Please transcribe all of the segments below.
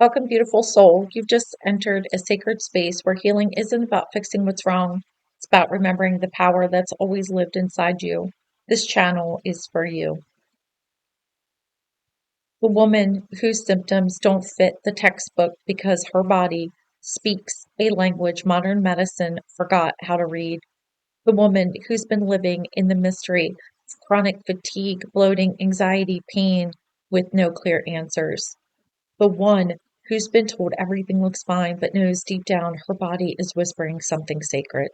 Welcome, beautiful soul. You've just entered a sacred space where healing isn't about fixing what's wrong. It's about remembering the power that's always lived inside you. This channel is for you. The woman whose symptoms don't fit the textbook because her body speaks a language modern medicine forgot how to read. The woman who's been living in the mystery of chronic fatigue, bloating, anxiety, pain with no clear answers. The one who's been told everything looks fine but knows deep down her body is whispering something sacred.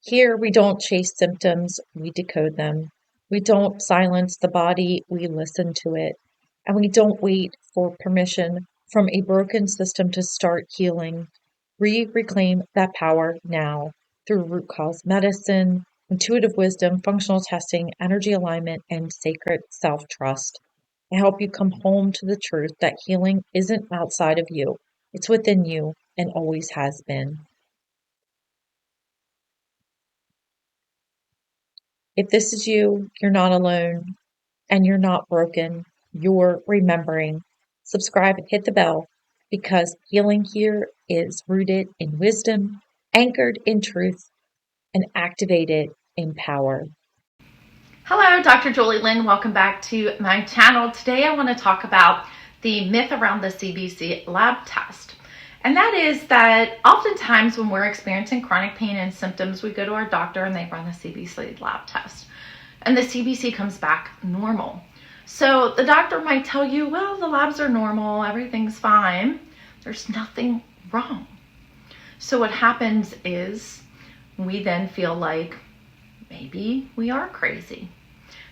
Here, we don't chase symptoms, we decode them. We don't silence the body, we listen to it. And we don't wait for permission from a broken system to start healing. We reclaim that power now through root cause medicine, intuitive wisdom, functional testing, energy alignment, and sacred self trust. I help you come home to the truth that healing isn't outside of you, it's within you and always has been. If this is you, you're not alone and you're not broken. You're remembering. Subscribe and hit the bell because healing here is rooted in wisdom, anchored in truth, and activated in power. Hello, Dr. Julie Lynn. Welcome back to my channel. Today I want to talk about the myth around the CBC lab test. And that is that oftentimes when we're experiencing chronic pain and symptoms, we go to our doctor and they run the CBC lab test. And the CBC comes back normal. So the doctor might tell you, well, the labs are normal, everything's fine. There's nothing wrong. So what happens is we then feel like maybe we are crazy.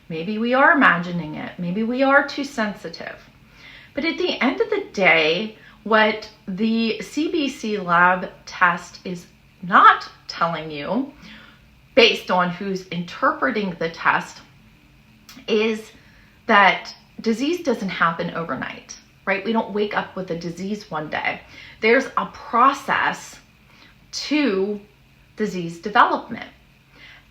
Maybe we are imagining it. Maybe we are too sensitive. But at the end of the day, what the CBC lab test is not telling you, based on who's interpreting the test, is that disease doesn't happen overnight, right? We don't wake up with a disease one day. There's a process to disease development.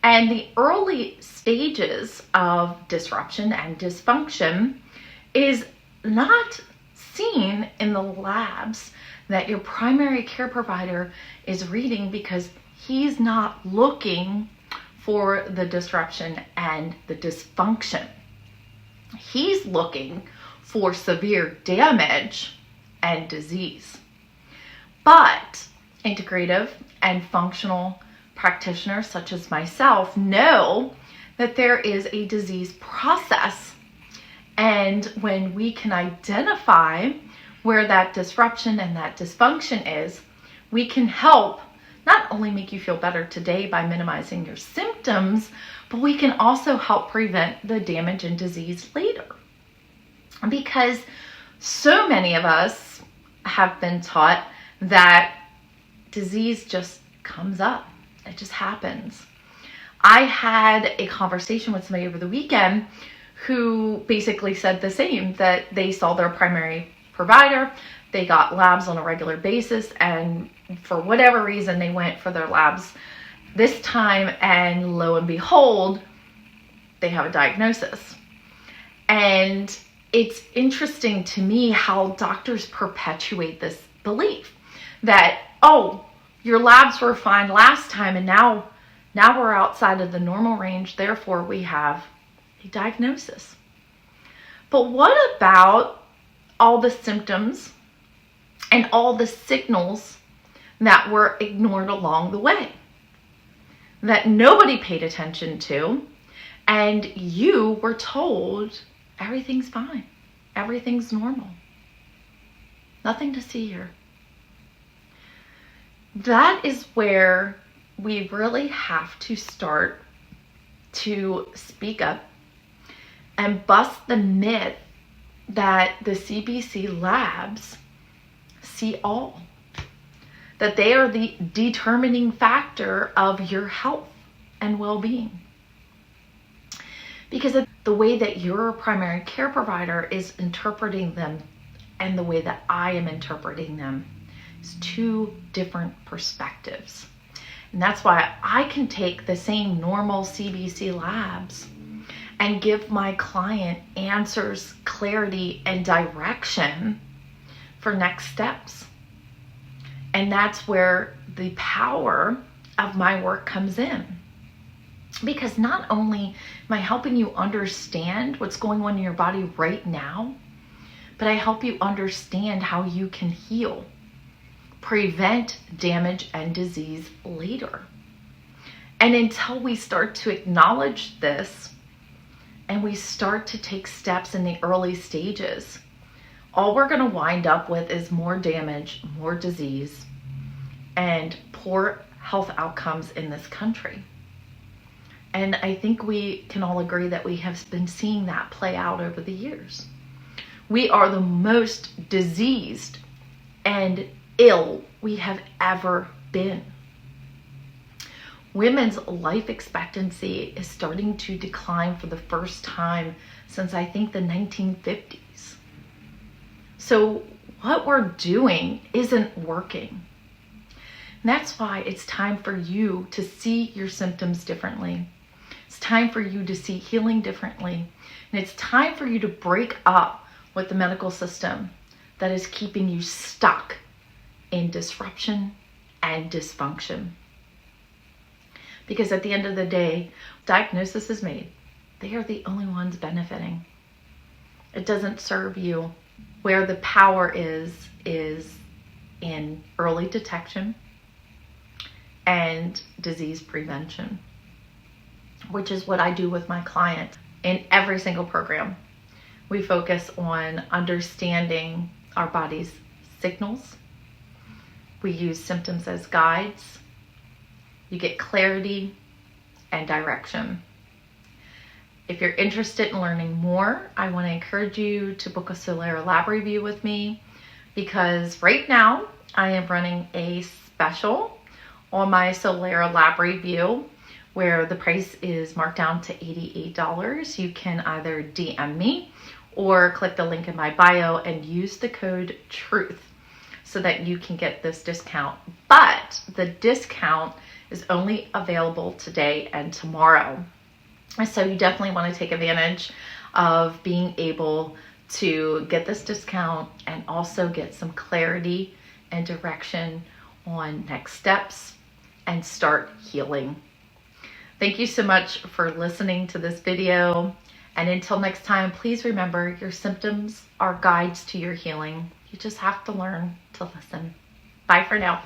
And the early stages of disruption and dysfunction is not seen in the labs that your primary care provider is reading because he's not looking for the disruption and the dysfunction. He's looking for severe damage and disease. But integrative and functional practitioners such as myself know that there is a disease process, and when we can identify where that disruption and that dysfunction is, we can help not only make you feel better today by minimizing your symptoms, but we can also help prevent the damage and disease later. Because so many of us have been taught that disease just comes up. It just happens. I had a conversation with somebody over the weekend who basically said the same, that they saw their primary provider, they got labs on a regular basis, and for whatever reason they went for their labs this time, and lo and behold, they have a diagnosis. And it's interesting to me how doctors perpetuate this belief that, oh, your labs were fine last time and now we're outside of the normal range, therefore we have a diagnosis. But what about all the symptoms and all the signals that were ignored along the way, that nobody paid attention to, and you were told everything's fine, everything's normal, nothing to see here? That is where we really have to start to speak up and bust the myth that the CBC labs see all, that they are the determining factor of your health and well-being. Because of the way that your primary care provider is interpreting them and the way that I am interpreting them, two different perspectives. And that's why I can take the same normal CBC labs and give my client answers, clarity, and direction for next steps. And that's where the power of my work comes in. Because not only am I helping you understand what's going on in your body right now, but I help you understand how you can heal, prevent damage and disease later. And until we start to acknowledge this and we start to take steps in the early stages, all we're going to wind up with is more damage, more disease, and poor health outcomes in this country. And I think we can all agree that we have been seeing that play out over the years. We are the most diseased and ill we have ever been. Women's life expectancy is starting to decline for the first time since I think the 1950s. So what we're doing isn't working. And that's why it's time for you to see your symptoms differently. It's time for you to see healing differently. And it's time for you to break up with the medical system that is keeping you stuck in disruption and dysfunction. Because at the end of the day, diagnosis is made. They are the only ones benefiting. It doesn't serve you. Where the power is in early detection and disease prevention, which is what I do with my clients in every single program. We focus on understanding our body's signals. We use symptoms as guides. You get clarity and direction. If you're interested in learning more, I want to encourage you to book a Solera lab review with me, because right now I am running a special on my Solera lab review where the price is marked down to $88. You can either DM me or click the link in my bio and use the code TRUTH so that you can get this discount. But the discount is only available today and tomorrow. So you definitely want to take advantage of being able to get this discount and also get some clarity and direction on next steps and start healing. Thank you so much for listening to this video. And until next time, please remember your symptoms are guides to your healing. You just have to learn to listen. Bye for now.